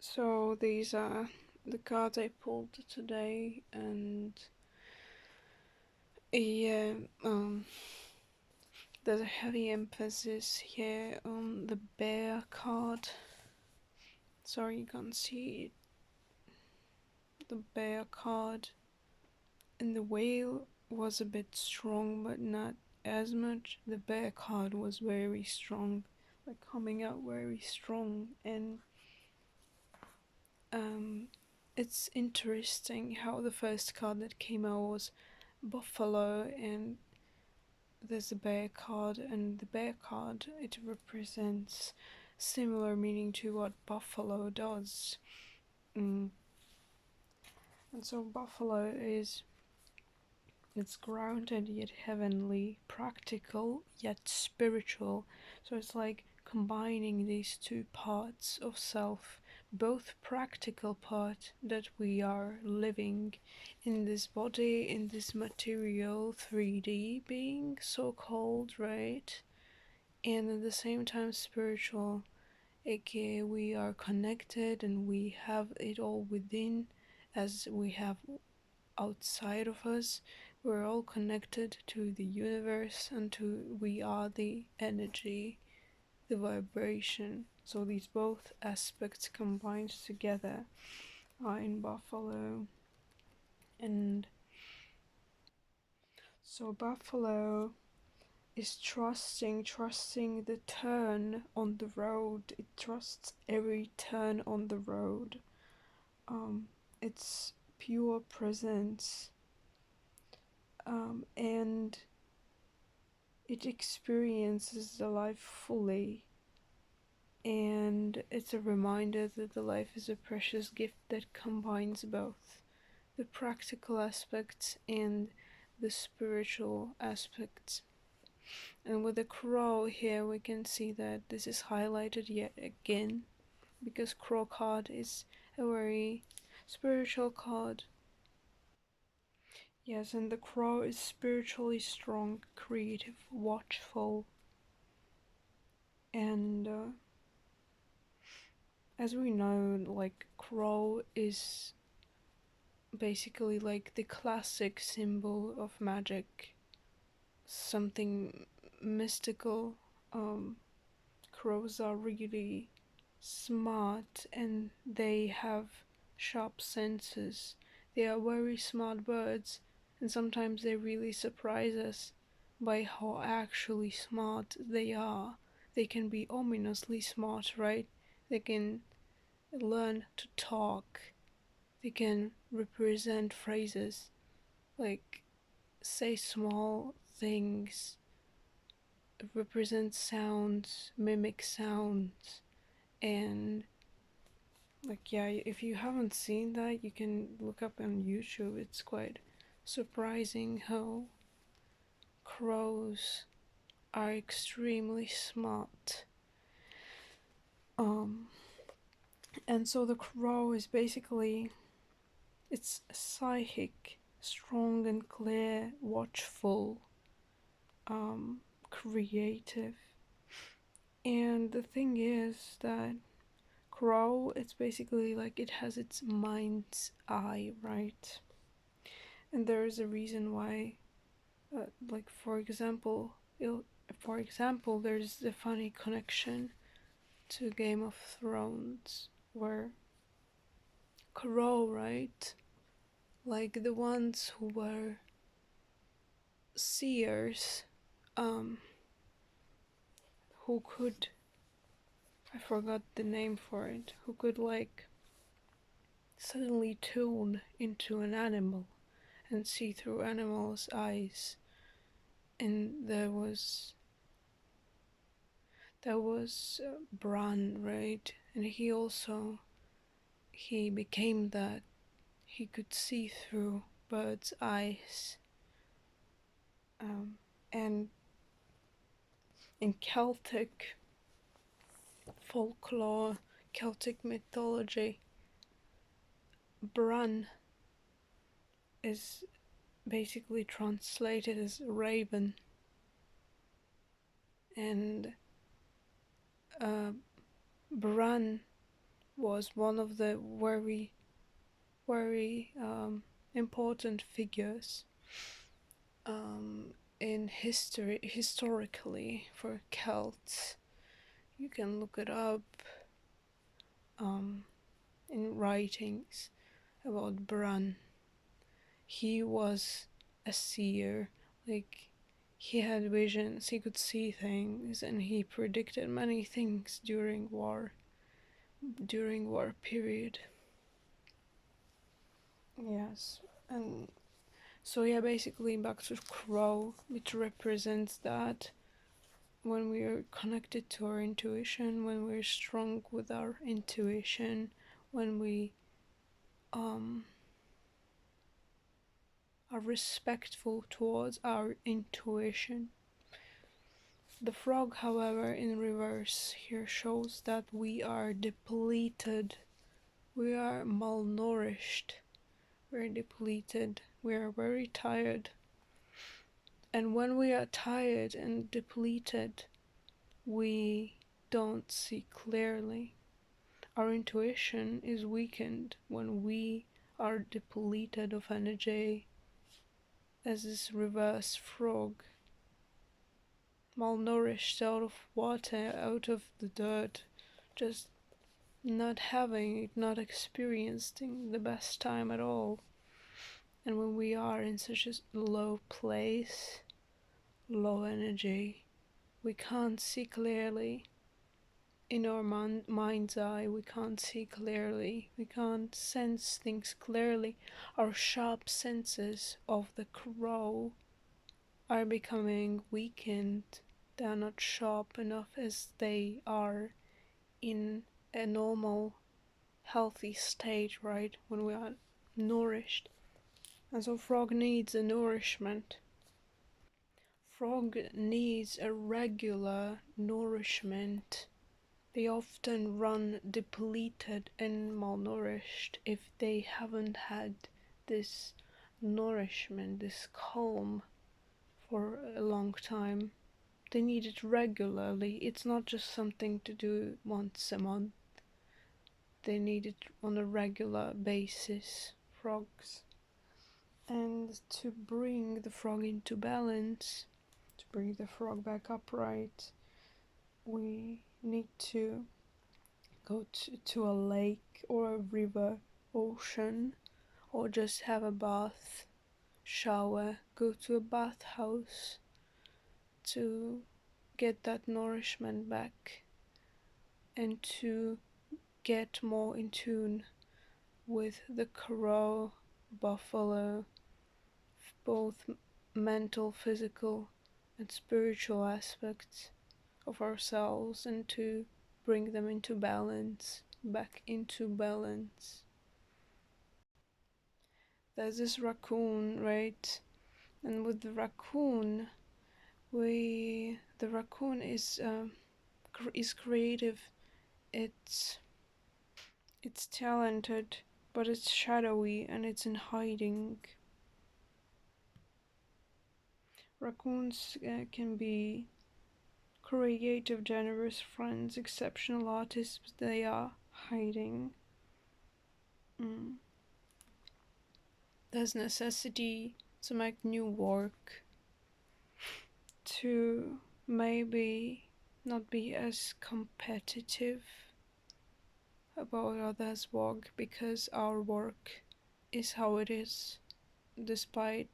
So these are the cards I pulled today, and yeah, there's a heavy emphasis here on the bear card. Sorry you can't see the bear card. And the whale was a bit strong, but not as much. The bear card was very strong, like coming out very strong, and um, it's interesting how the first card that came out was buffalo, and there's a bear card, and the bear card, it represents similar meaning to what buffalo does. Mm. And so buffalo is, it's grounded yet heavenly, practical yet spiritual. So it's like combining these two parts of self, both practical part that we are living in this body, in this material 3D being, so called, right? And at the same time spiritual, aka we are connected and we have it all within as we have outside of us. We're all connected to the universe and to we are the energy, the vibration. So these both aspects combined together are in buffalo. And so buffalo is trusting the turn on the road. It trusts every turn on the road. It's pure presence, and it experiences the life fully. And it's a reminder that the life is a precious gift that combines both the practical aspects and the spiritual aspects. And with the crow here, we can see that this is highlighted yet again, because crow card is a very spiritual card. Yes, and the crow is spiritually strong, creative, watchful, and as we know, like crow is basically like the classic symbol of magic, something mystical. Um, Crows are really smart and they have sharp senses. They are very smart birds, and sometimes they really surprise us by how actually smart they are. They can be ominously smart, right? They can learn to talk, they can represent phrases, like say small things, represent sounds, mimic sounds, and like, yeah, if you haven't seen that, you can look up on YouTube. It's quite surprising how crows are extremely smart. Um, and so the crow is basically, it's psychic, strong and clear, watchful, creative. And the thing is that crow, it's basically like it has its mind's eye, right? And there is a reason why, like for example, there's a funny connection to Game of Thrones where crow, right? Like the ones who were seers, um, who could, I forgot the name for it, who could like suddenly tune into an animal and see through animals' eyes. And there was Bran, right? And he became that. He could see through birds' eyes. And in Celtic folklore, Celtic mythology, Bran is basically translated as raven, and Bran was one of the very, very important figures in history, historically, for Celts. You can look it up um, in writings about Bran. He was a seer, like he had visions, he could see things, and he predicted many things during war period. Yes, and so yeah, basically back to Crow, it represents that when we are connected to our intuition, when we're strong with our intuition, when we um are respectful towards our intuition. The frog, however, in reverse here shows that we are depleted, we are malnourished, we're depleted, we are very tired. And when we are tired and depleted, we don't see clearly. Our intuition is weakened when we are depleted of energy, as this reverse frog, malnourished, out of water, out of the dirt, just not having it, not experiencing the best time at all. And when we are in such a low place, low energy, we can't see clearly. In our mind's eye, we can't see clearly, we can't sense things clearly. Our sharp senses of the crow are becoming weakened. They are not sharp enough as they are in a normal, healthy state, right? When we are nourished. And so frog needs a nourishment. Frog needs a regular nourishment. They often run depleted and malnourished if they haven't had this nourishment, this calm for a long time. They need it regularly. It's not just something to do once a month. They need it on a regular basis, frogs. And to bring the frog into balance, to bring the frog back upright, we need to go to a lake or a river, ocean, or just have a bath, shower, go to a bathhouse to get that nourishment back and to get more in tune with the crow, buffalo, both mental, physical, and spiritual aspects of ourselves, and to bring them into balance, back into balance. There's this raccoon, right? And with the raccoon, the raccoon is creative. It's talented, but it's shadowy and it's in hiding. Raccoons can be creative, generous friends, exceptional artists, but they are hiding. There's necessity to make new work, to maybe not be as competitive about others' work, because our work is how it is, despite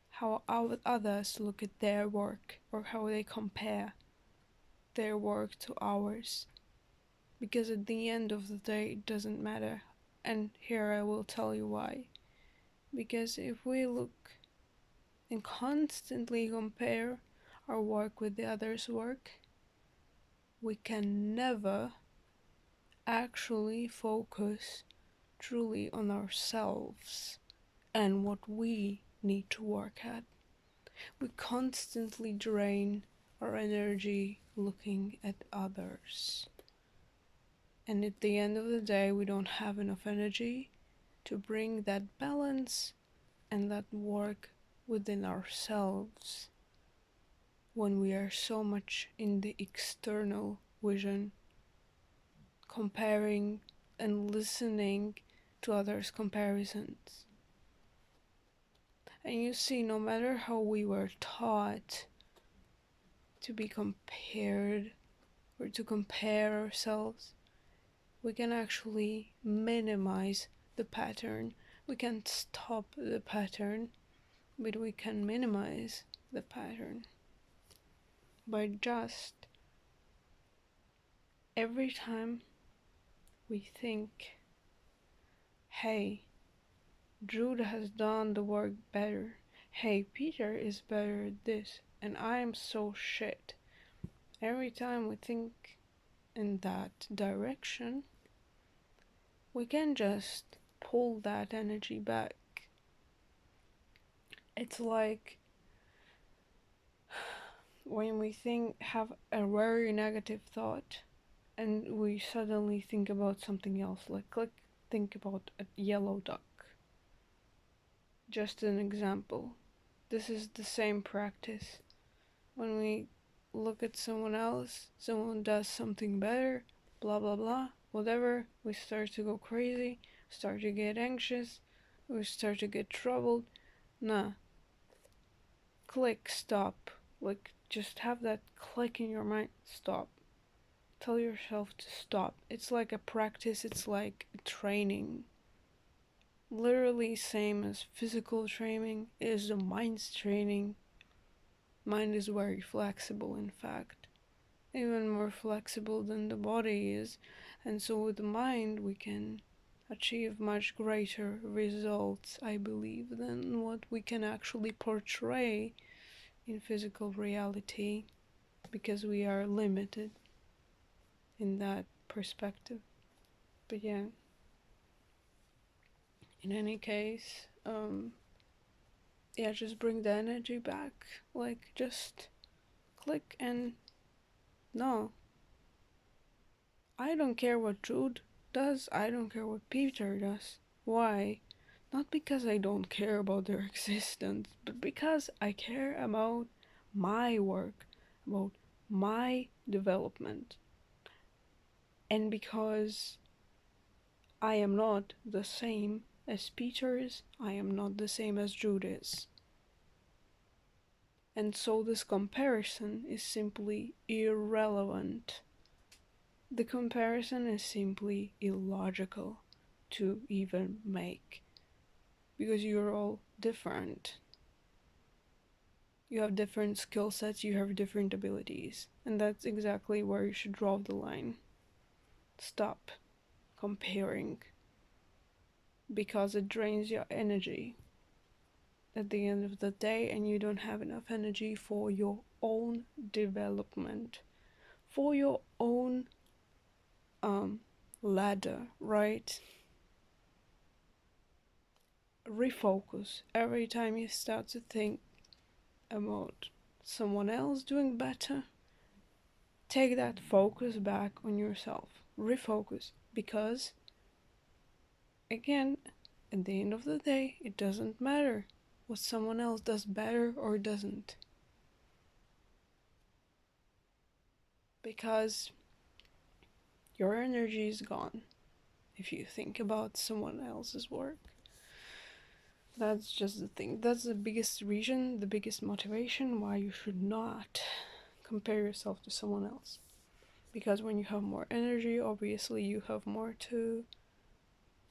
how others look at their work or how they compare their work to ours. Because at the end of the day, it doesn't matter. And here I will tell you why. Because if we look and constantly compare our work with the other's work, we can never actually focus truly on ourselves and what we need to work at. We constantly drain our energy looking at others. And at the end of the day, we don't have enough energy to bring that balance and that work within ourselves when we are so much in the external vision, comparing and listening to others' comparisons. And you see, no matter how we were taught to be compared or to compare ourselves, we can actually minimize the pattern. We can't stop the pattern, but we can minimize the pattern by just every time we think, hey, Jude has done the work better. Hey, Peter is better at this, and I am so shit. Every time we think in that direction, we can just pull that energy back. It's like when we have a very negative thought and we suddenly think about something else, think about a yellow duck. Just an example. This is the same practice. When we look at someone else, someone does something better, blah blah blah, whatever, we start to go crazy, start to get anxious, we start to get troubled. Nah. Click, stop. Just have that click in your mind. Stop. Tell yourself to stop. It's like a practice, it's like training. Literally same as physical training is the mind's training. Mind is very flexible, in fact. Even more flexible than the body is. And so with the mind we can achieve much greater results, I believe, than what we can actually portray in physical reality, because we are limited in that perspective. But yeah, in any case, yeah, just bring the energy back. Just click and no. I don't care what Jude does, I don't care what Peter does. Why? Not because I don't care about their existence, but because I care about my work, about my development. And because I am not the same as Peter is, I am not the same as Jude is. And so this comparison is simply irrelevant. The comparison is simply illogical to even make, because you're all different. You have different skill sets, you have different abilities, and that's exactly where you should draw the line. Stop comparing, because it drains your energy at the end of the day, and you don't have enough energy for your own development, for your own ladder, right? Refocus every time you start to think about someone else doing better. Take that focus back on yourself. Refocus, because again, at the end of the day, it doesn't matter what someone else does better or doesn't, because your energy is gone if you think about someone else's work. That's just the thing. That's the biggest reason, the biggest motivation why you should not compare yourself to someone else. Because when you have more energy, obviously you have more to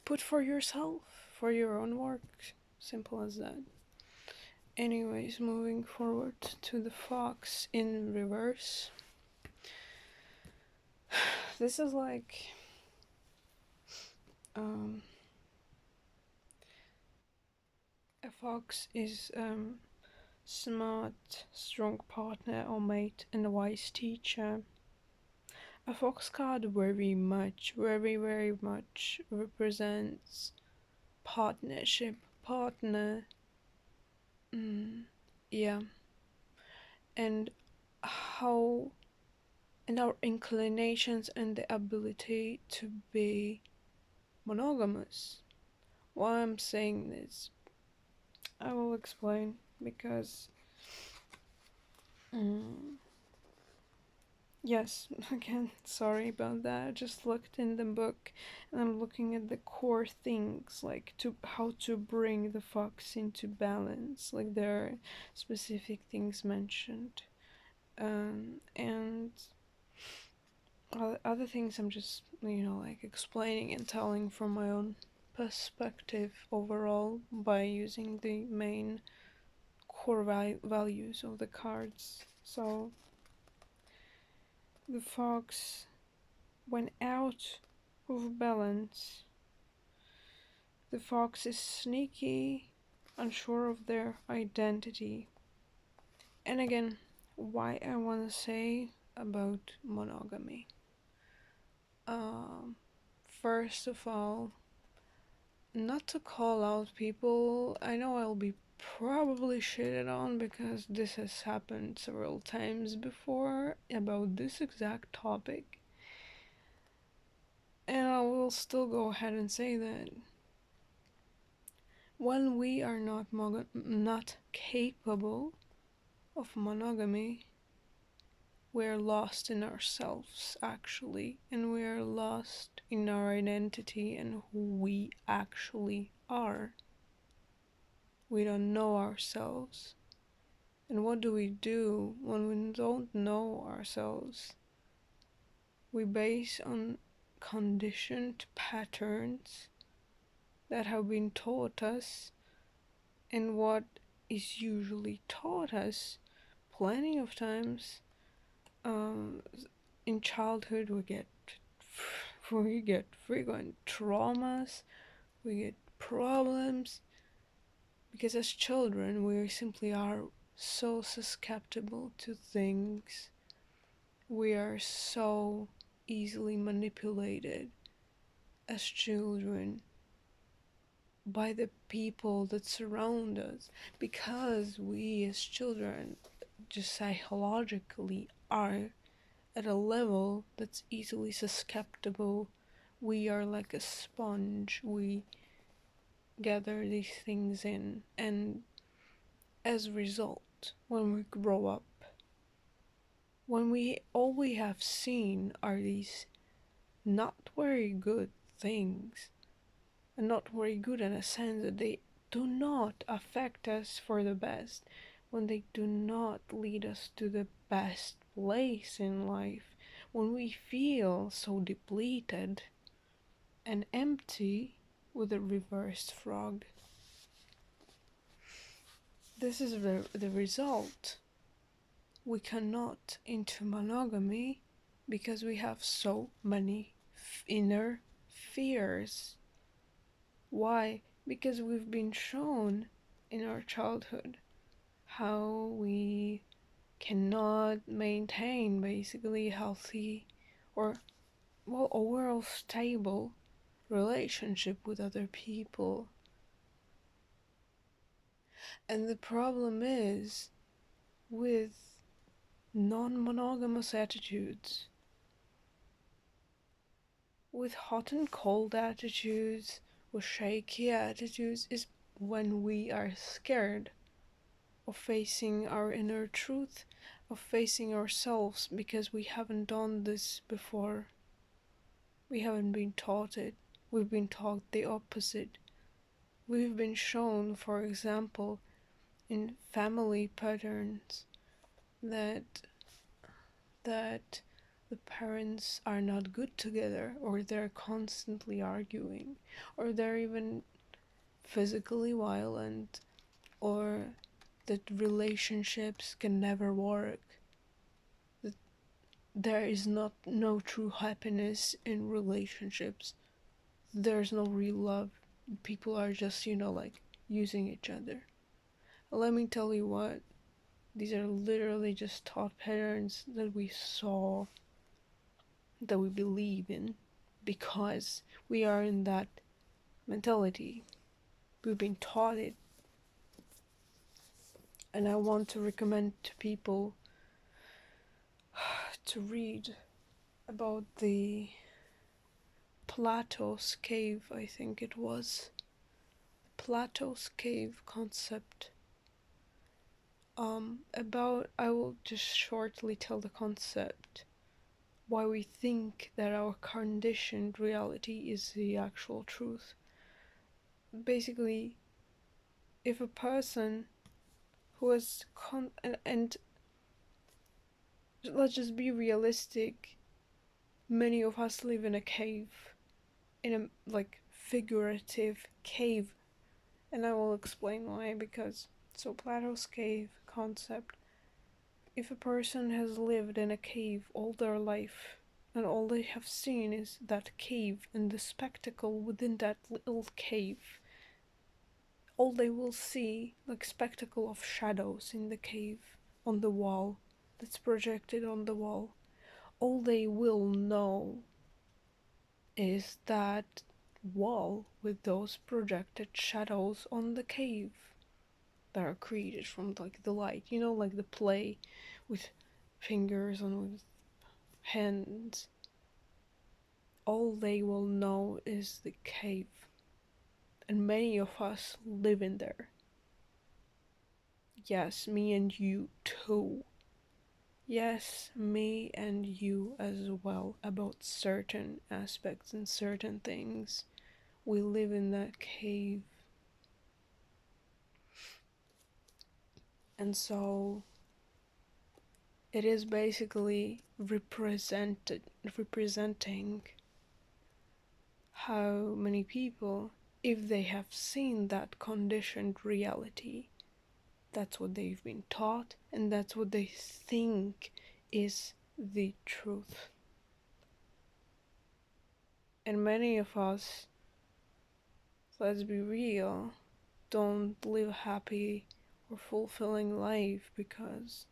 put for yourself, for your own work. Simple as that. Anyways, moving forward to the fox in reverse. This is like a fox is smart, strong partner or mate, and a wise teacher. A fox card very much represents partnership, partner. Yeah, and how, and our inclinations and the ability to be monogamous. Why I'm saying this, I will explain, because Yes, again, sorry about that. I just looked in the book and I'm looking at the core things, like to how to bring the fox into balance. Like there are specific things mentioned. And other things I'm just, like explaining and telling from my own perspective overall by using the main core values of the cards. So the fox, when out of balance, the fox is sneaky, unsure of their identity. And again, why I want to say about monogamy. Um, First of all, not to call out people, I know I'll be probably shitted on because this has happened several times before about this exact topic. And I will still go ahead and say that when we are not capable of monogamy, we're lost in ourselves actually, and we're lost in our identity and who we actually are. We don't know ourselves. And what do we do when we don't know ourselves? We base on conditioned patterns that have been taught us, and what is usually taught us plenty of times, um, in childhood we get frequent traumas, we get problems, because as children we simply are so susceptible to things. We are so easily manipulated as children by the people that surround us, because we as children just psychologically are at a level that's easily susceptible. We are like a sponge. We gather these things in, and as a result, when we grow up, when we all we have seen are these not very good things, and not very good in a sense that they do not affect us for the best, when they do not lead us to the best place in life, when we feel so depleted and empty with a reversed frog. This is the result. We cannot into monogamy because we have so many inner fears. Why? Because we've been shown in our childhood how we cannot maintain basically healthy or, well, overall stable relationship with other people. And the problem is with non-monogamous attitudes, with hot and cold attitudes, with shaky attitudes, is when we are scared of facing our inner truth, of facing ourselves, because we haven't done this before. We haven't been taught it. We've been taught the opposite. We've been shown, for example, in family patterns that that the parents are not good together, or they're constantly arguing, or they're even physically violent, or that relationships can never work, that there is not no true happiness in relationships, there's no real love, people are just, like, using each other. Let me tell you what, these are literally just thought patterns that we saw, that we believe in, because we are in that mentality. We've been taught it. And I want to recommend to people to read about the Plato's cave, I think it was. Plato's cave concept. I will just shortly tell the concept. why we think that our conditioned reality is the actual truth. Basically, if a person who has and let's just be realistic, many of us live in a cave, in a like figurative cave, and I will explain why. Because so Plato's cave concept, if a person has lived in a cave all their life and all they have seen is that cave and the spectacle within that little cave, all they will see, like spectacle of shadows in the cave on the wall that's projected on the wall, all they will know is that wall with those projected shadows on the cave that are created from like the light, like the play with fingers and with hands. All they will know is the cave, and many of us live in there. Yes, me and you too. Yes, me and you as well, about certain aspects and certain things. We live in that cave. And so it is basically representing how many people, if they have seen that conditioned reality, that's what they've been taught, and that's what they think is the truth. And many of us, let's be real, don't live happy or fulfilling life because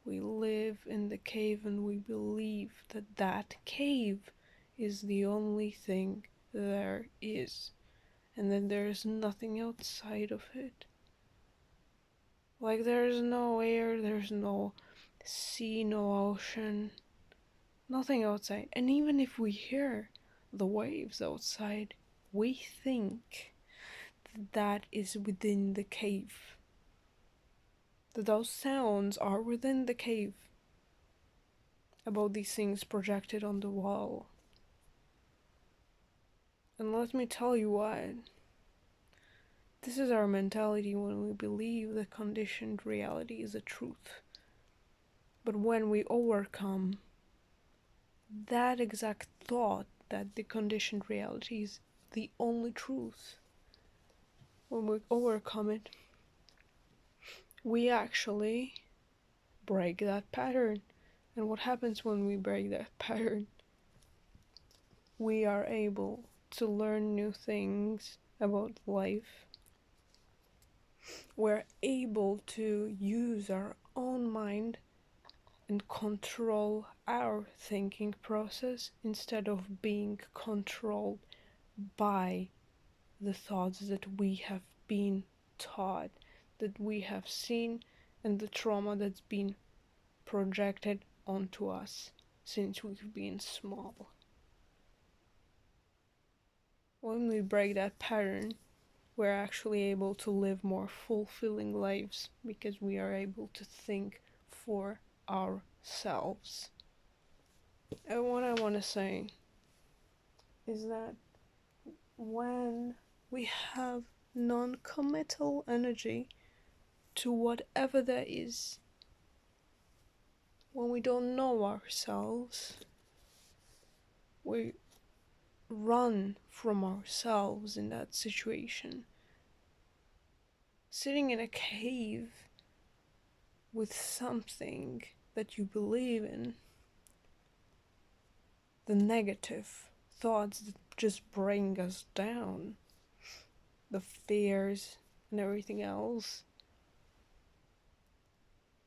we live in the cave and we believe that that cave is the only thing there is, and that there is nothing outside of it. Like there's no air, there's no sea, no ocean, nothing outside. And even if we hear the waves outside, we think that is within the cave. That those sounds are within the cave. About these things projected on the wall. And let me tell you what. This is our mentality when we believe the conditioned reality is a truth. But when we overcome that exact thought that the conditioned reality is the only truth, when we overcome it, we actually break that pattern. And what happens when we break that pattern? We are able to learn new things about life. We're able to use our own mind and control our thinking process instead of being controlled by the thoughts that we have been taught, that we have seen, and the trauma that's been projected onto us since we've been small. When we break that pattern, we're actually able to live more fulfilling lives because we are able to think for ourselves. And what I want to say is that when we have non-committal energy to whatever there is, when we don't know ourselves, we run from ourselves in that situation. Sitting in a cave with something that you believe in, the negative thoughts that just bring us down, the fears and everything else,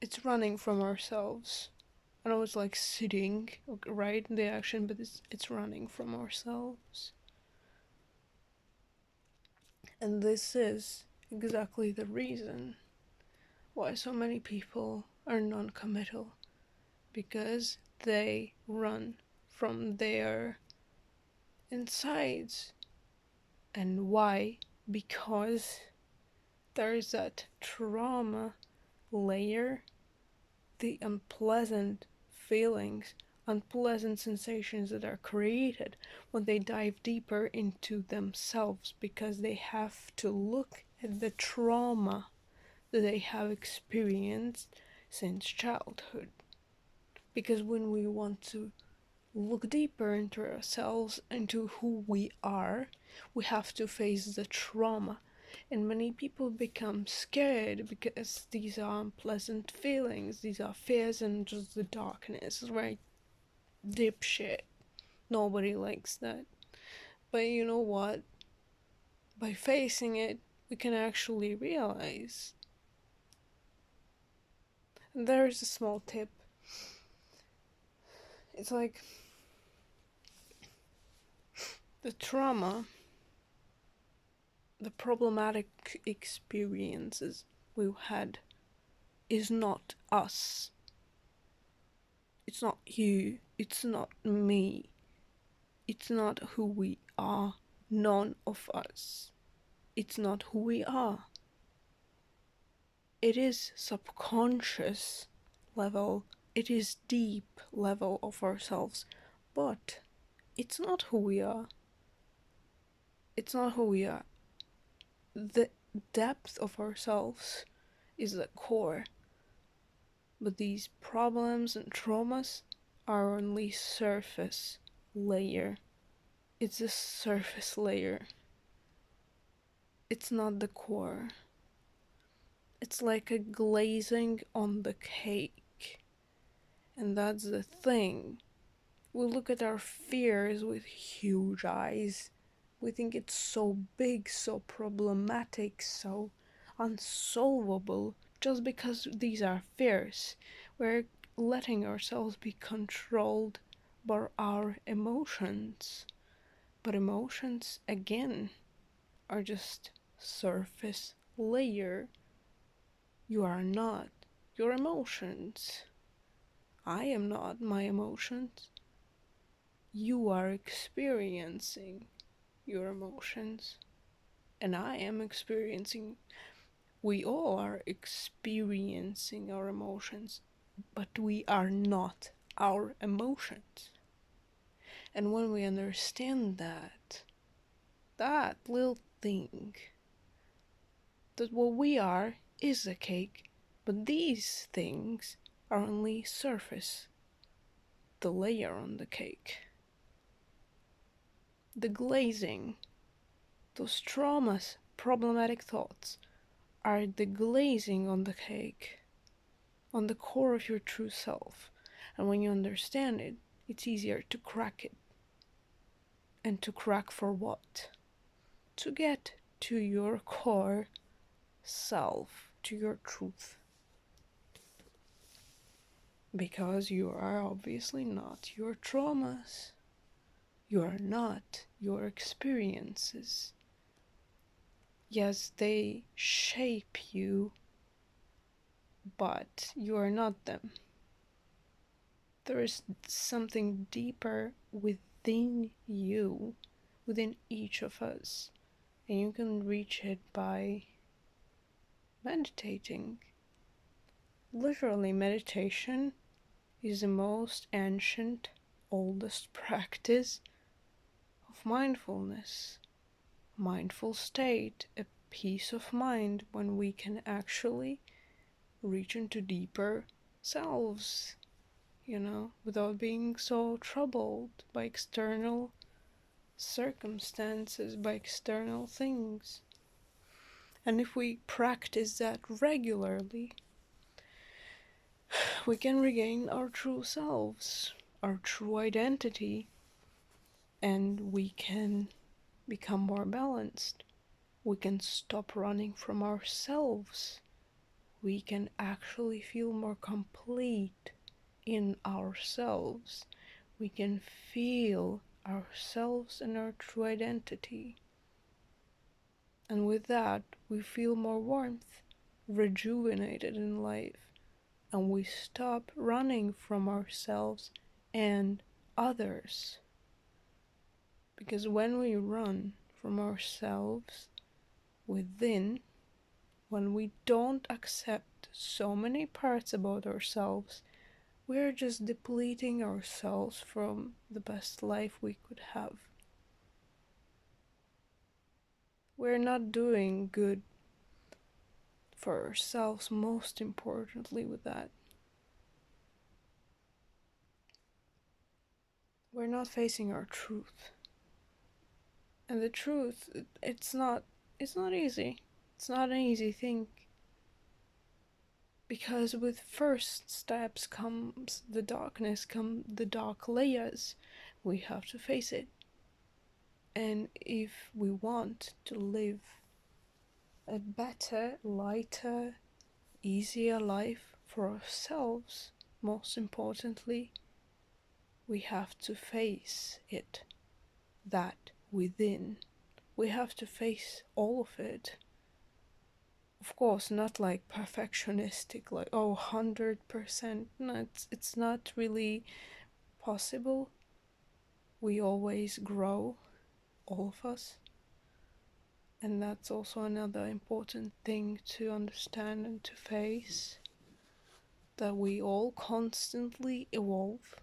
it's running from ourselves. I know it's like sitting, right, in the action, but it's running from ourselves. And this is exactly the reason why so many people are non-committal, because they run from their insides. And why? Because there's that trauma layer, the unpleasant feelings unpleasant sensations that are created when they dive deeper into themselves, because they have to look at the trauma that they have experienced since childhood. Because when we want to look deeper into ourselves, into who we are, we have to face the trauma. And many people become scared because these are unpleasant feelings, these are fears and just the darkness, right? Dipshit. Nobody likes that. But you know what? By facing it, we can actually realize. And there's a small tip. It's like the trauma, the problematic experiences we've had is not us. It's not you. It's not me. It's not who we are. None of us. It's not who we are. It is subconscious level. It is deep level of ourselves. But it's not who we are. It's not who we are. The depth of ourselves is the core. But these problems and traumas are only surface layer. It's a surface layer. It's not the core. It's like a glazing on the cake. And that's the thing. We look at our fears with huge eyes. We think it's so big, so problematic, so unsolvable, just because these are fears. We're letting ourselves be controlled by our emotions. But emotions, again, are just surface layer. You are not your emotions. I am not my emotions. You are experiencing your emotions, and I am experiencing. We all are experiencing our emotions, but we are not our emotions. And when we understand that little thing, that what we are is a cake, but these things are only surface, the layer on the cake. The glazing, those traumas, problematic thoughts, are the glazing on the cake, on the core of your true self. And when you understand it, it's easier to crack it. And to crack for what? To get to your core self, to your truth. Because you are obviously not your traumas. You are not your experiences. Yes, they shape you, but you are not them. There is something deeper within you, within each of us, and you can reach it by meditating. Literally, meditation is the most ancient, oldest practice of mindfulness. Mindful state, a peace of mind when we can actually reach into deeper selves, without being so troubled by external circumstances, by external things. And if we practice that regularly, we can regain our true selves, our true identity, and we can become more balanced. We can stop running from ourselves. We can actually feel more complete in ourselves. We can feel ourselves and our true identity. And with that, we feel more warmth, rejuvenated in life, and we stop running from ourselves and others. Because when we run from ourselves within, when we don't accept so many parts about ourselves, we're just depleting ourselves from the best life we could have. We're not doing good for ourselves, most importantly, with that. We're not facing our truth. And the truth, it's not easy. It's not an easy thing. Because with first steps comes the darkness, come the dark layers. We have to face it. And if we want to live a better, lighter, easier life for ourselves, most importantly, we have to face it, that within. We have to face all of it. Of course, not like perfectionistic, like, oh, 100%. No, it's not really possible. We always grow, all of us. And that's also another important thing to understand and to face, that we all constantly evolve,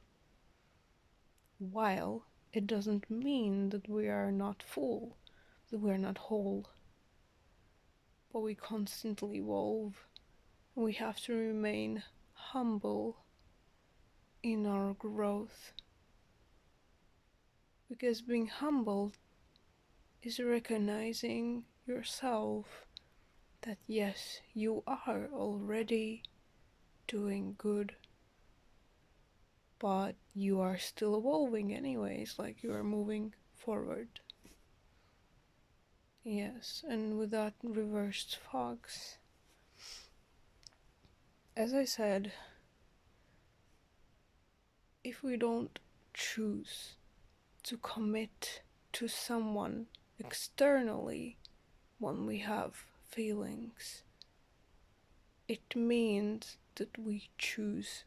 while it doesn't mean that we are not full, that we are not whole. But we constantly evolve, and we have to remain humble in our growth. Because being humble is recognizing yourself that yes, you are already doing good, but you are still evolving anyways, like you are moving forward. Yes, and with that reversed fox, as I said, if we don't choose to commit to someone externally when we have feelings, it means that we choose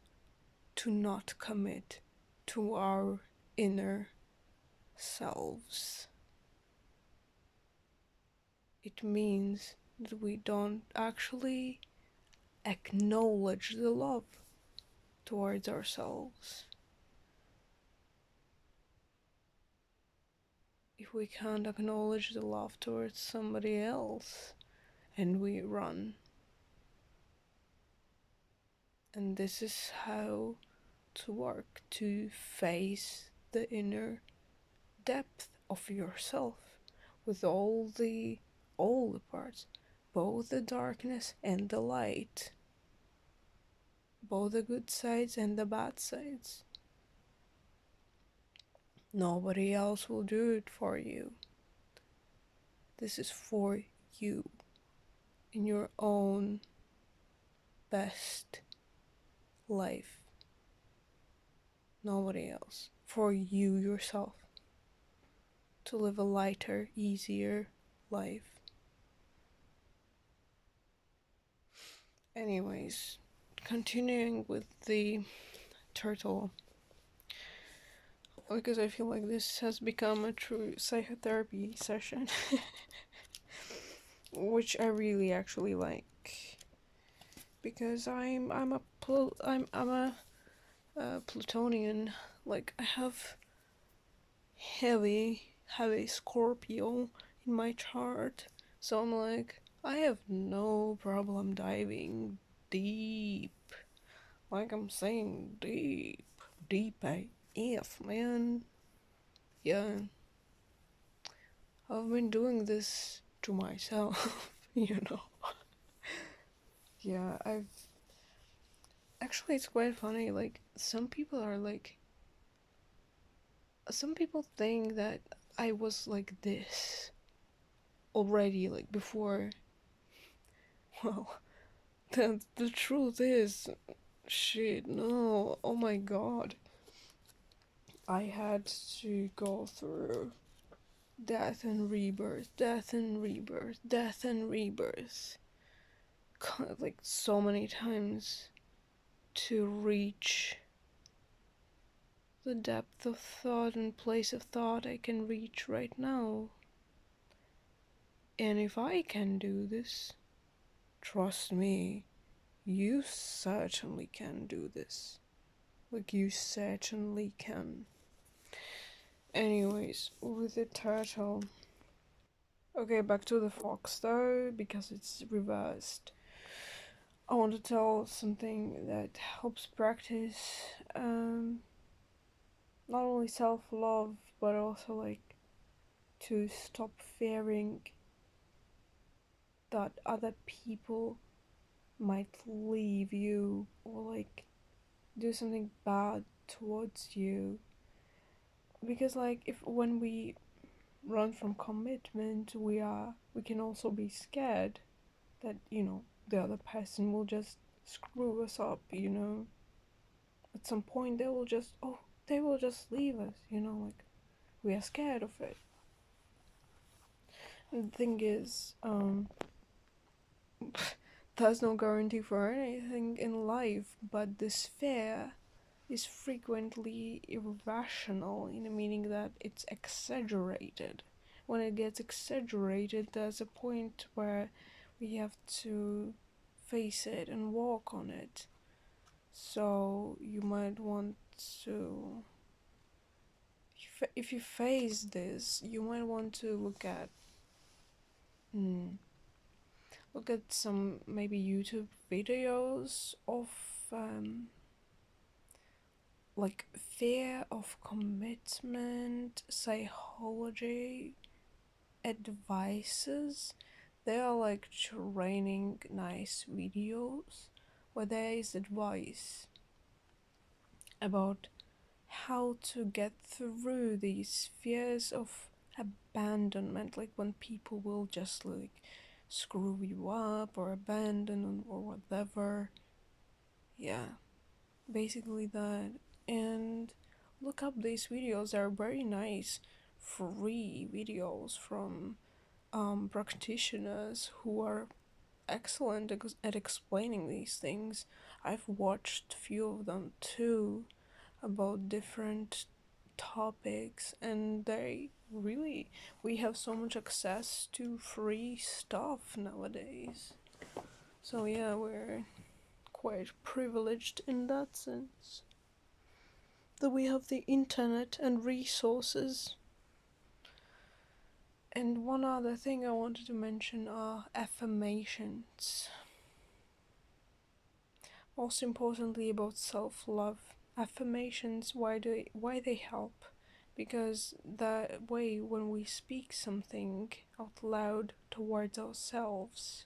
to not commit to our inner selves. It means that we don't actually acknowledge the love towards ourselves. If we can't acknowledge the love towards somebody else, and we run. And this is how to work to face the inner depth of yourself with all the parts, both the darkness and the light, both the good sides and the bad sides. Nobody else will do it for you. This is for you, in your own best life. Nobody else. For you yourself. To live a lighter, easier life. Anyways, continuing with the turtle, because I feel like this has become a true psychotherapy session, which I really actually like, because I'm a Plutonian. Like, I have heavy Scorpio in my chart, so I'm like, I have no problem diving deep. Like I'm saying, deep AF, man. Yeah, I've been doing this to myself, you know. Yeah, actually, it's quite funny. Like, some people think that I was like this already, like before. Well, the truth is, shit, no, oh my god. I had to go through death and rebirth, death and rebirth, death and rebirth, like so many times, to reach the depth of thought and place of thought I can reach right now. And if I can do this, trust me, you certainly can do this. Like you certainly can. Anyways, with the turtle. Okay, back to the fox though, because it's reversed. I want to tell something that helps practice not only self love, but also like to stop fearing that other people might leave you or like do something bad towards you. Because like if when we run from commitment, we can also be scared that, the other person will just screw us up, At some point they will just leave us, like we are scared of it. And the thing is, there's no guarantee for anything in life, but this fear is frequently irrational in the meaning that it's exaggerated. When it gets exaggerated, there's a point where we have to face it and walk on it. So you might want to, if you face this, you might want to look at some maybe YouTube videos of like fear of commitment psychology advices. They are like training nice videos where there is advice about how to get through these fears of abandonment, like when people will just like screw you up or abandon or whatever. Yeah, basically that. And look up these videos. They're very nice free videos from practitioners who are excellent at explaining these things. I've watched a few of them too about different topics, and we have so much access to free stuff nowadays. So yeah, we're quite privileged in that sense that we have the internet and resources. And one other thing I wanted to mention are affirmations. Most importantly, about self-love. Affirmations, why they help? Because that way, when we speak something out loud towards ourselves,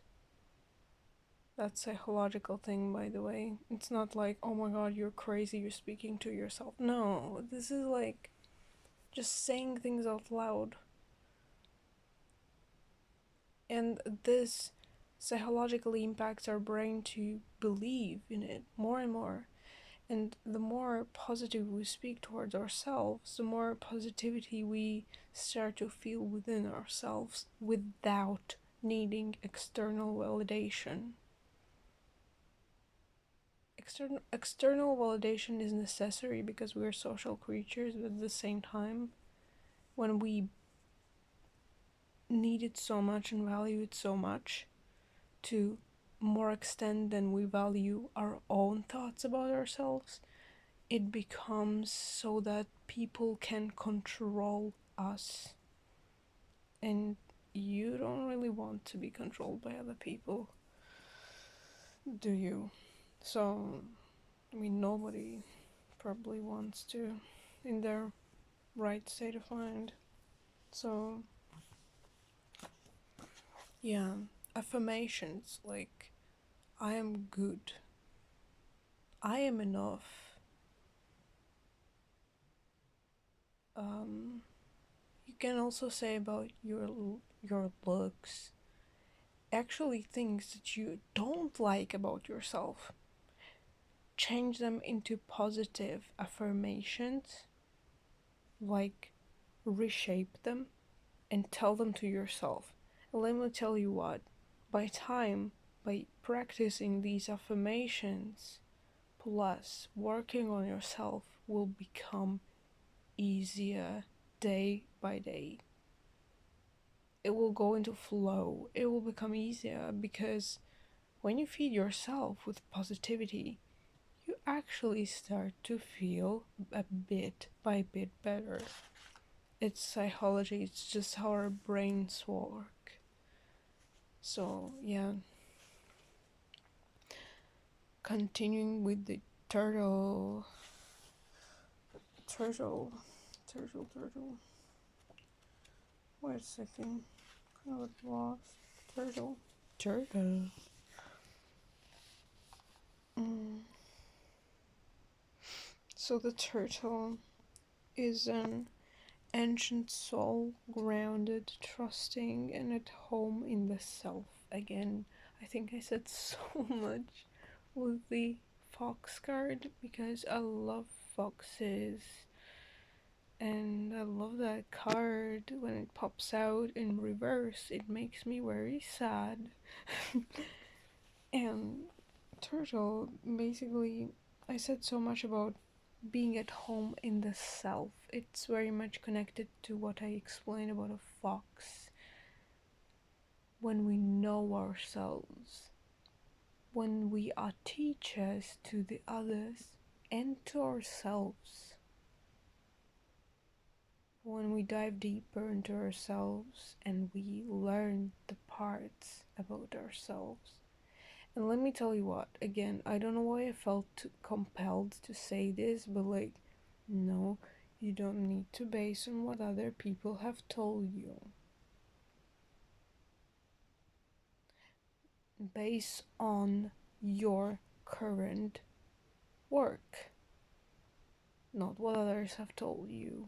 that's a psychological thing, by the way. It's not like, oh my god, you're crazy, you're speaking to yourself. No, this is like just saying things out loud. And this psychologically impacts our brain to believe in it more and more. And the more positive we speak towards ourselves, the more positivity we start to feel within ourselves without needing external validation. External validation is necessary because we are social creatures, but at the same time, when we need it so much and value it so much, to more extent than we value our own thoughts about ourselves, it becomes so that people can control us. And you don't really want to be controlled by other people, do you? So, I mean, nobody probably wants to in their right state of mind. So, yeah, affirmations like, I am good, I am enough. You can also say about your looks, actually things that you don't like about yourself. Change them into positive affirmations, like reshape them and tell them to yourself. And let me tell you what, by practicing these affirmations, plus working on yourself will become easier day by day. It will go into flow. It will become easier because when you feed yourself with positivity, you actually start to feel a bit by bit better. It's psychology, it's just how our brains work. So, yeah, continuing with the turtle. Turtle. Turtle, turtle. Wait a second. I got lost. Turtle. Turtle. So the turtle is an ancient soul, grounded, trusting, and at home in the self. Again, I think I said so much with the fox card because I love foxes. And I love that card when it pops out in reverse. It makes me very sad. And turtle, basically, I said so much about being at home in the self. It's very much connected to what I explained about a fox. When we know ourselves, when we are teachers to the others and to ourselves, when we dive deeper into ourselves and we learn the parts about ourselves. And let me tell you what, again, I don't know why I felt compelled to say this, but like, no, you don't need to base on what other people have told you. Base on your current work, not what others have told you.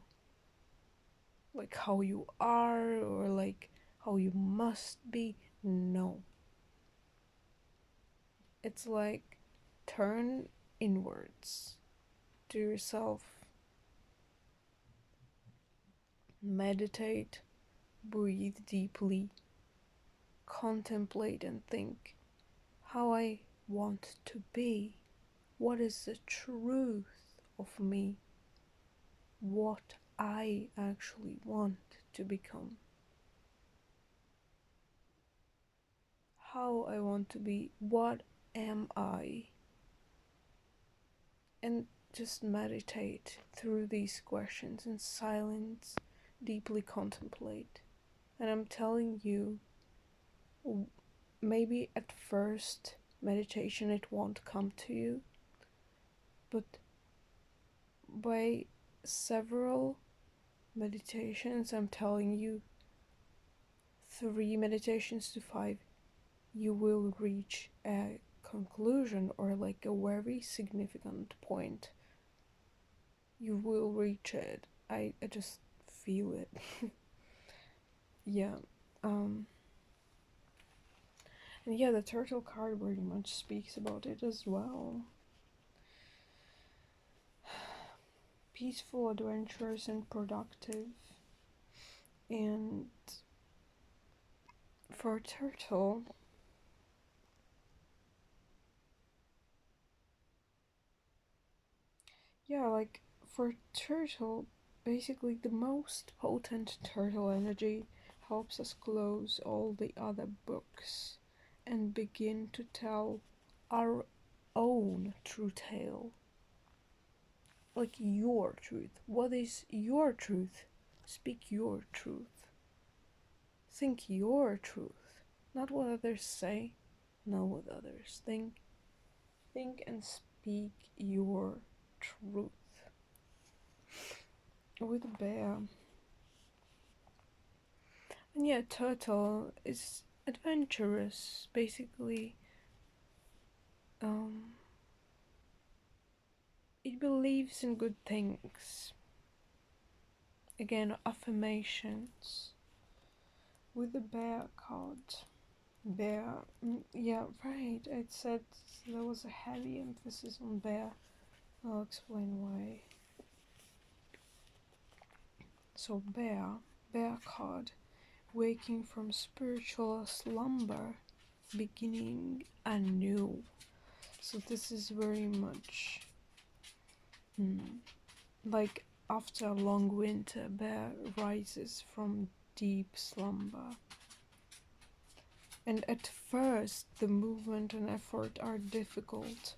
Like how you are or like how you must be. No. It's like turn inwards to yourself, meditate, breathe deeply, contemplate and think how I want to be. What is the truth of me? What I actually want to become. How I want to be. What am I? And just meditate through these questions in silence, deeply contemplate. And I'm telling you, maybe at first meditation it won't come to you, but by several meditations, I'm telling you, 3 meditations to 5, you will reach a conclusion or like a very significant point. You will reach it. I just feel it. Yeah. And yeah, the turtle card very much speaks about it as well. Peaceful, adventurous, and productive. And for turtle, yeah, like for turtle, basically the most potent turtle energy helps us close all the other books and begin to tell our own true tale. Like your truth. What is your truth? Speak your truth. Think your truth. Not what others say, not what others think. Think and speak your truth. With a bear. And yeah, turtle is adventurous, basically. It believes in good things. Again, affirmations. With the bear card. Bear, yeah, right. It said there was a heavy emphasis on bear. I'll explain why. So bear card, waking from spiritual slumber, beginning anew. So this is very much like after a long winter, bear rises from deep slumber. And at first, the movement and effort are difficult,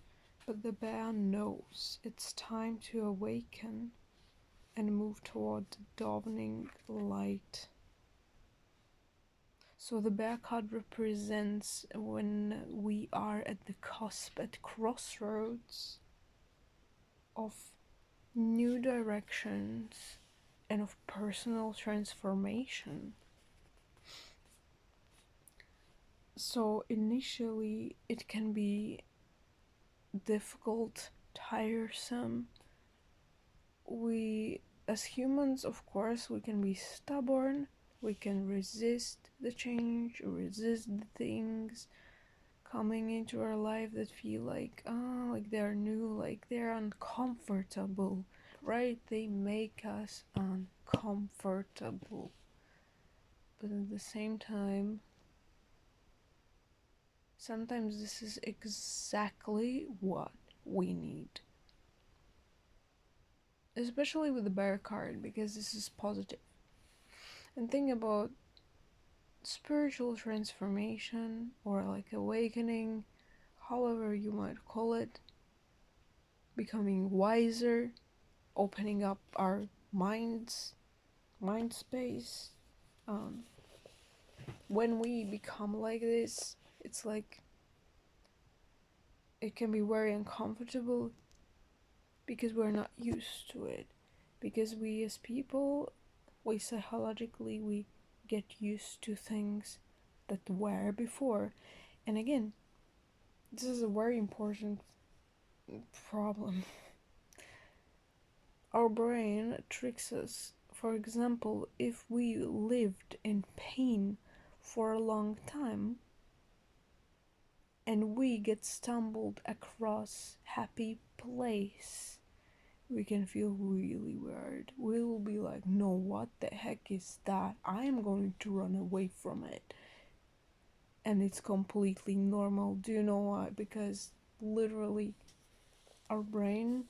But the bear knows it's time to awaken and move toward the dawning light. So the bear card represents when we are at the cusp, at crossroads of new directions and of personal transformation. So initially it can be difficult, tiresome. We, as humans, of course, we can be stubborn, we can resist the change, resist the things coming into our life that feel like, like they're new, like they're uncomfortable, right? They make us uncomfortable. But at the same time, sometimes this is exactly what we need. Especially with the bear card, because this is positive. And think about spiritual transformation or like awakening, however you might call it, becoming wiser, opening up our minds, mind space. When we become like this, it's like it can be very uncomfortable because we're not used to it. Because we as people, we psychologically, we get used to things that were before. And again, this is a very important problem. Our brain tricks us. For example, if we lived in pain for a long time and we get stumbled across happy place, we can feel really weird. We will be like, no, what the heck is that? I am going to run away from it. And it's completely normal. Do you know why? Because literally our brain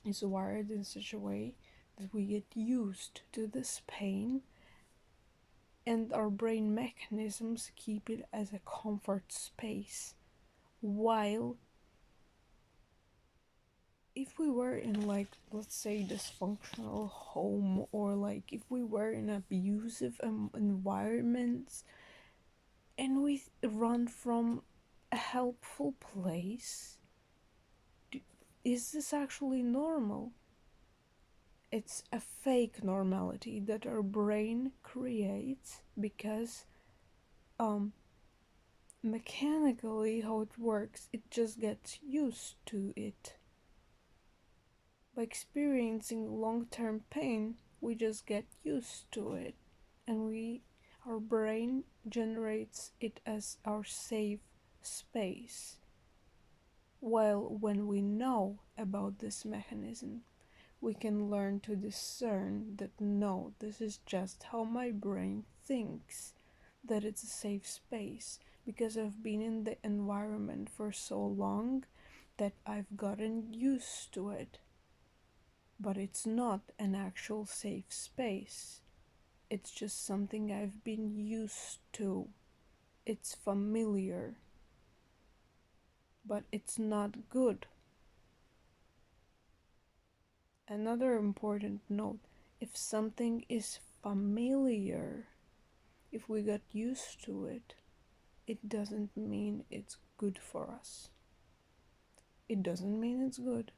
is wired in such a way that we get used to this pain, and our brain mechanisms keep it as a comfort space. While if we were in, like, let's say dysfunctional home, or like if we were in abusive environments and we run from a helpful place, is this actually normal? It's a fake normality that our brain creates because mechanically how it works, it just gets used to it. By experiencing long-term pain, we just get used to it, and our brain generates it as our safe space. While when we know about this mechanism, we can learn to discern that no, this is just how my brain thinks, that it's a safe space, because I've been in the environment for so long that I've gotten used to it. But it's not an actual safe space. It's just something I've been used to. It's familiar. But it's not good. Another important note, if something is familiar, if we got used to it, it doesn't mean it's good for us. It doesn't mean it's good.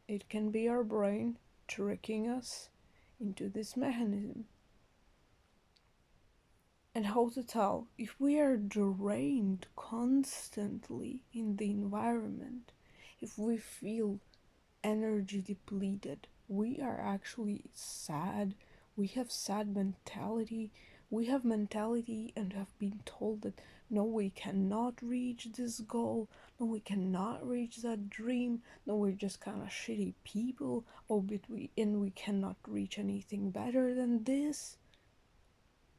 It can be our brain tricking us into this mechanism. And how to tell if we are drained constantly in the environment, if we feel energy depleted, we are actually sad, we have sad mentality, we have mentality and have been told that no, we cannot reach this goal, no, we cannot reach that dream, no, we're just kind of shitty people, and we cannot reach anything better than this.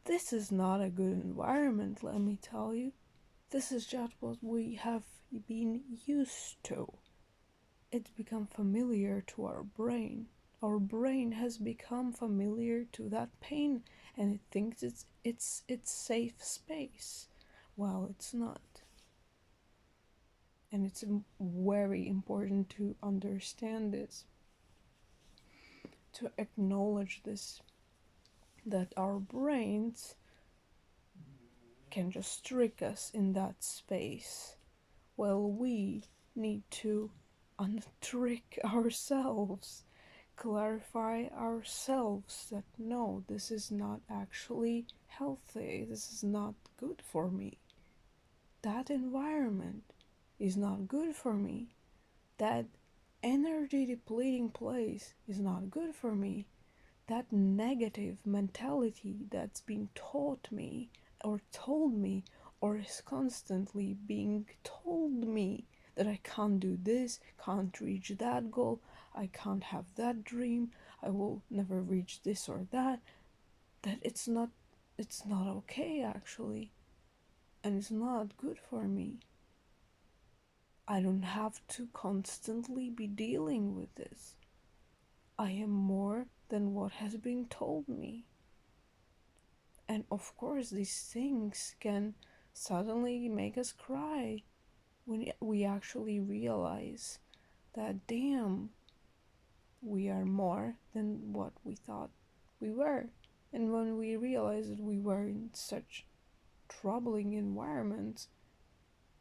This is not a good environment, let me tell you. This is just what we have been used to. It's become familiar to our brain. Our brain has become familiar to that pain, and it thinks it's safe space. Well, it's not. And it's very important to understand this, to acknowledge this, that our brains can just trick us in that space. Well, we need to untrick ourselves, clarify ourselves that no, this is not actually healthy, this is not good for me. That environment is not good for me. That energy depleting place is not good for me. That negative mentality that's been taught me or told me or is constantly being told me that I can't do this, can't reach that goal, I can't have that dream, I will never reach this or that it's not okay actually, and it's not good for me. I don't have to constantly be dealing with this. I am more than what has been told me. And of course, these things can suddenly make us cry when we actually realize that, damn, we are more than what we thought we were. And when we realize that we were in such troubling environments,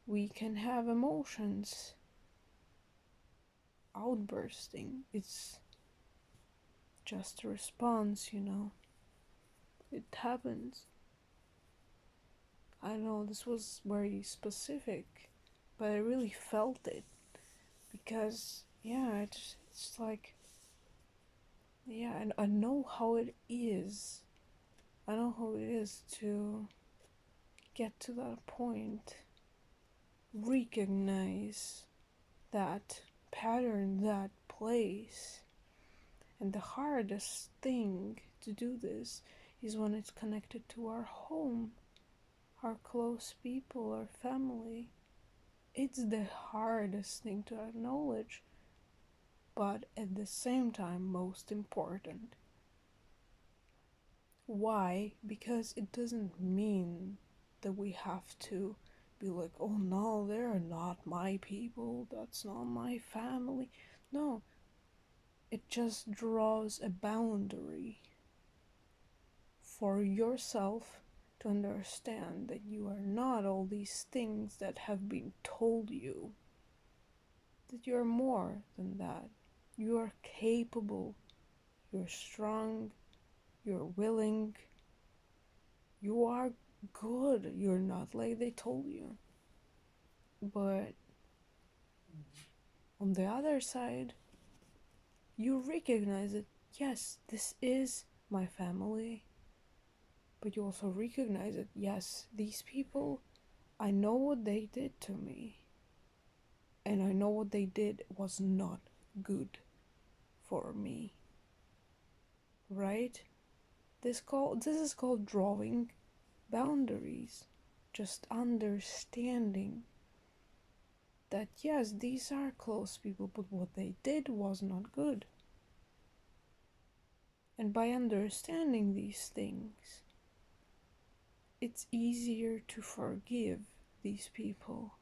we can have emotions outbursting. It's just a response, It happens. I know this was very specific, but I really felt it because, yeah, it's like, yeah, and I know how it is. I know how it is to get to that point, recognize that pattern, that place. And the hardest thing to do this is when it's connected to our home, our close people, our family. It's the hardest thing to acknowledge, but at the same time, most important. Why? Because it doesn't mean that we have to be like, oh no, they're not my people, that's not my family. No, it just draws a boundary for yourself to understand that you are not all these things that have been told you, that you're more than that. You are capable, you're strong, you're willing, you are good, you're not like they told you. But on the other side, you recognize that, yes, this is my family, but you also recognize that, yes, these people, I know what they did to me, and I know what they did was not good for me, right? This is called drawing boundaries, just understanding that, yes, these are close people, but what they did was not good. And by understanding these things, it's easier to forgive these people.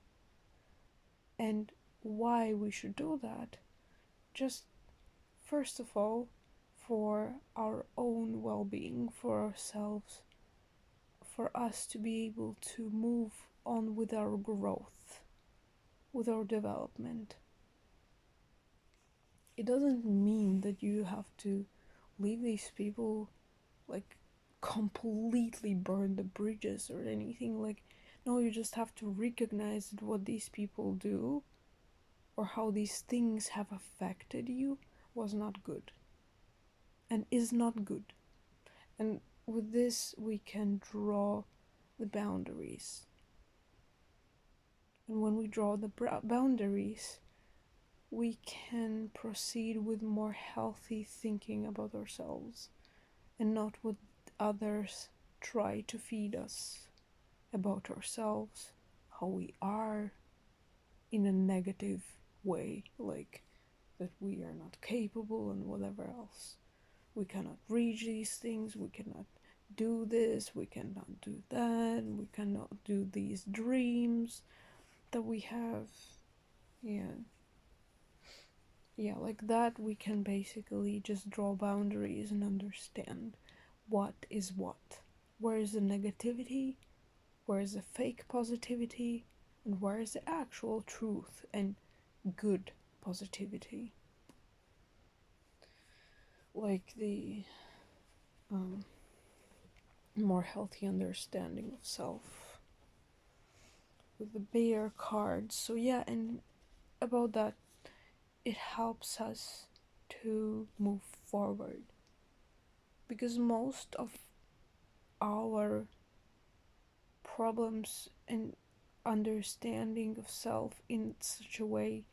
And why we should do that? Just first of all, for our own well-being, for ourselves, for us to be able to move on with our growth, with our development. It doesn't mean that you have to leave these people, like, completely burn the bridges or anything. Like, no, you just have to recognize that what these people do or how these things have affected you was not good and is not good. And with this, we can draw the boundaries. And when we draw the boundaries, we can proceed with more healthy thinking about ourselves and not what others try to feed us about ourselves, how we are, in a negative way, like that we are not capable and whatever else. We cannot reach these things, we cannot do this, we cannot do that, we cannot do these dreams that we have. Yeah. Yeah, like that we can basically just draw boundaries and understand what is what. Where is the negativity? Where is the fake positivity? And where is the actual truth and good positivity? Like the um, more healthy understanding of self with the bear cards. So, yeah, and about that, it helps us to move forward because most of our problems and understanding of self in such a way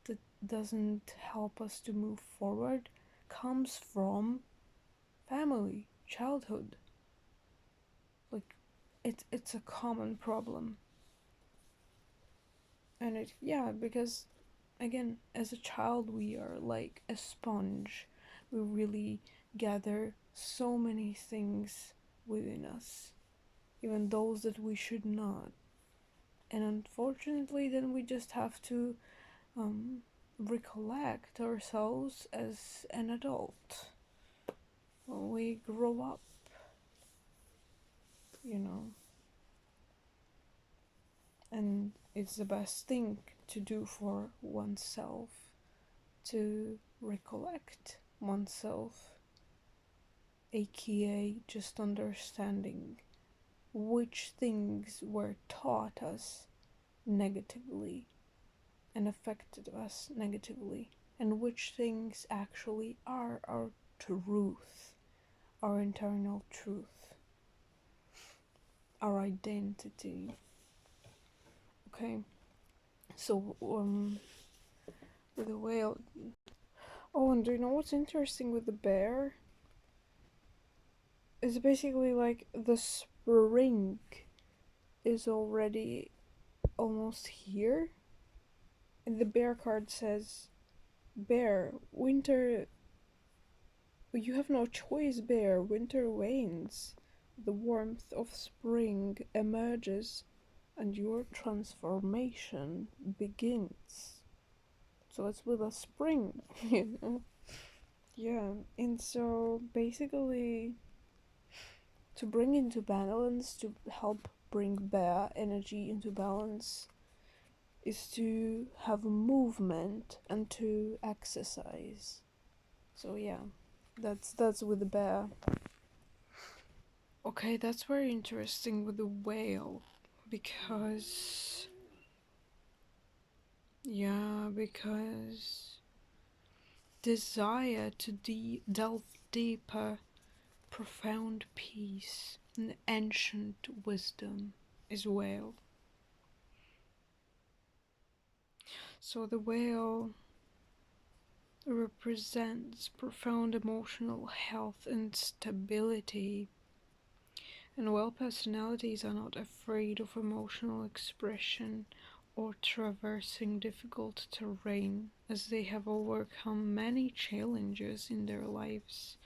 that doesn't help us to move forward comes from family, childhood. Like it's a common problem. And it, yeah, because again, as a child we are like a sponge. We really gather so many things within us, even those that we should not. And unfortunately, then we just have to um, recollect ourselves as an adult when we grow up, you know. And it's the best thing to do for oneself, to recollect oneself, aka just understanding which things were taught us negatively and affected us negatively, and which things actually are our truth, our internal truth, our identity. Okay, so with the whale. Oh, and do you know what's interesting with the bear? It's basically like the spring is already almost here, and the bear card says, "Bear, winter. You have no choice, bear. Winter wanes. The warmth of spring emerges, and your transformation begins." So it's with a spring, you know? Yeah, and so basically, to bring into balance, to help bring bear energy into balance, is to have movement and to exercise. So yeah, that's with the bear. Okay, that's very interesting with the whale because because desire to delve deeper, profound peace and ancient wisdom is whale. So the whale represents profound emotional health and stability. And whale personalities are not afraid of emotional expression or traversing difficult terrain, as they have overcome many challenges in their lives.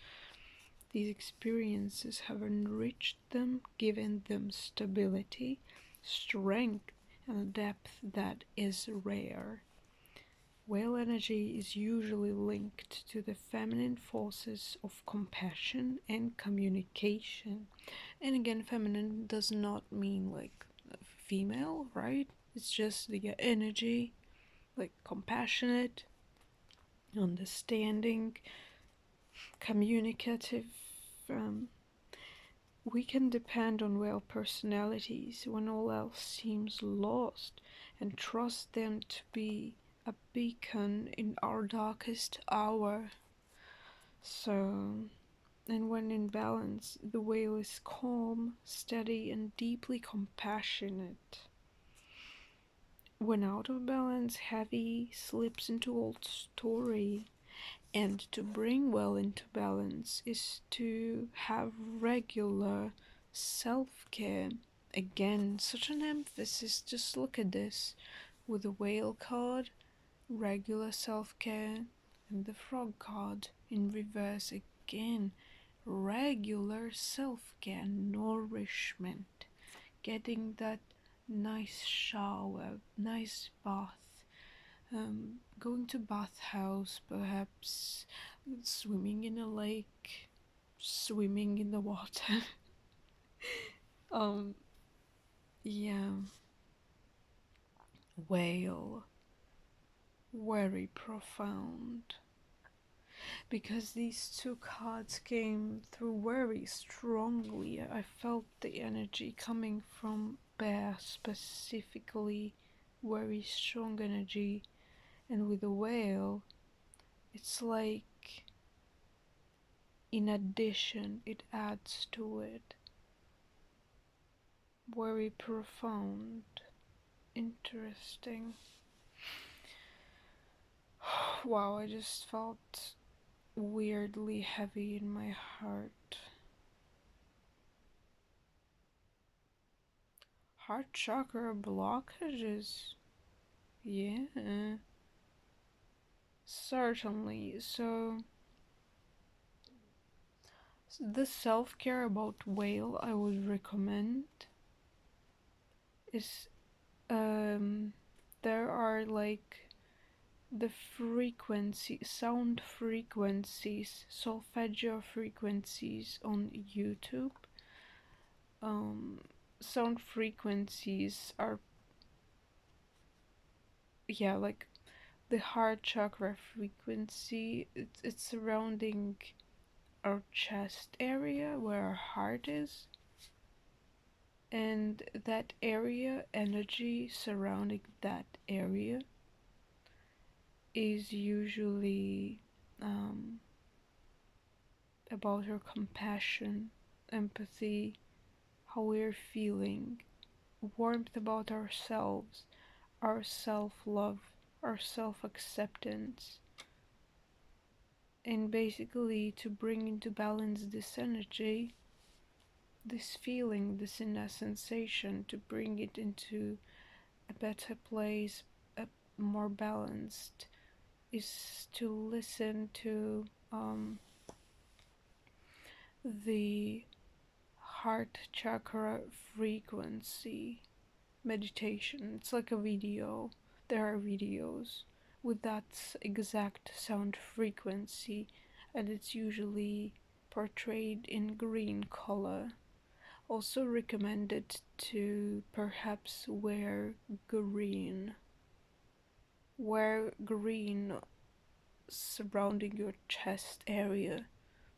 These experiences have enriched them, given them stability, strength, and a depth that is rare. Whale energy is usually linked to the feminine forces of compassion and communication. And again, feminine does not mean like female, right? It's just the energy, like compassionate, understanding, communicative. Um, we can depend on whale personalities when all else seems lost and trust them to be a beacon in our darkest hour. So, and when in balance, the whale is calm, steady, and deeply compassionate. When out of balance, heavy slips into old story. And to bring well into balance is to have regular self-care. Again, such an emphasis. Just look at this with the whale card, regular self-care, and the frog card in reverse again. Regular self-care, nourishment, getting that nice shower, nice bath, going to bathhouse, perhaps swimming in a lake, swimming in the water. um, yeah, whale, very profound. Because these two cards came through very strongly. I felt the energy coming from bear specifically, very strong energy. And with the whale, it's like in addition, it adds to it. Very profound, interesting. Wow, I just felt weirdly heavy in my heart. Heart chakra blockages. Yeah, certainly. So, the self care about whale I would recommend is there are like the sound frequencies, solfeggio frequencies on YouTube. Um, Sound frequencies are, yeah, like the heart chakra frequency. It's surrounding our chest area where our heart is, and that area, energy surrounding that area, is usually um, about our compassion, empathy, how we're feeling, warmth about ourselves, our self love, our self acceptance, and basically to bring into balance this energy, this feeling, this inner sensation, to bring it into a better place, a more balanced, is to listen to the heart chakra frequency meditation. It's like a video. There are videos with that exact sound frequency, and it's usually portrayed in green color. Also recommended to perhaps green. Wear green surrounding your chest area,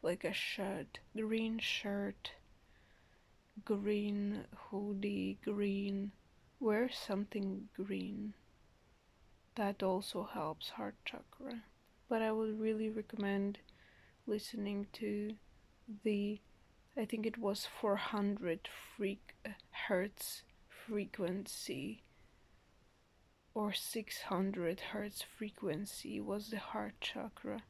like a shirt, green shirt, green hoodie, green. Wear something green. That also helps heart chakra. But I would really recommend listening to the, I think it was 400 hertz frequency, or 600 hertz frequency was the heart chakra.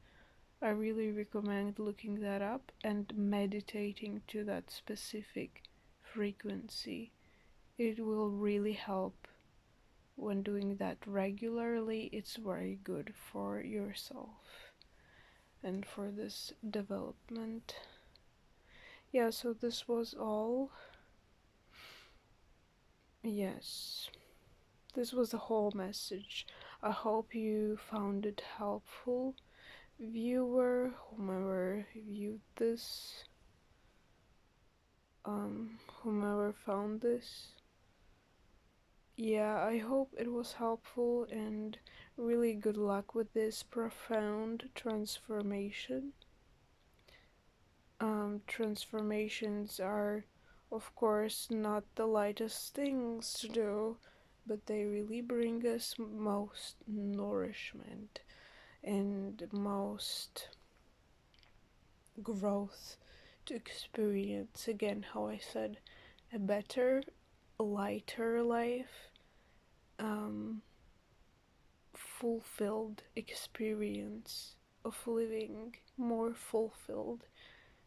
I really recommend looking that up and meditating to that specific frequency. It will really help when doing that regularly. It's very good for yourself and for this development. Yeah, so this was all. Yes, this was the whole message. I hope you found it helpful. Viewer, whomever viewed this, whomever found this. Yeah, I hope it was helpful, and really good luck with this profound transformation. Transformations are, of course, not the lightest things to do, but they really bring us most nourishment and most growth to experience. Again, how I said, a better, lighter life, fulfilled experience of living, more fulfilled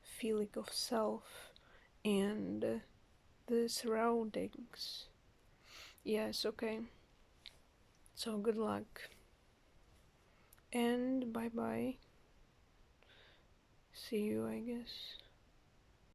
feeling of self and the surroundings. Yes, okay. So good luck and bye bye. See you, I guess.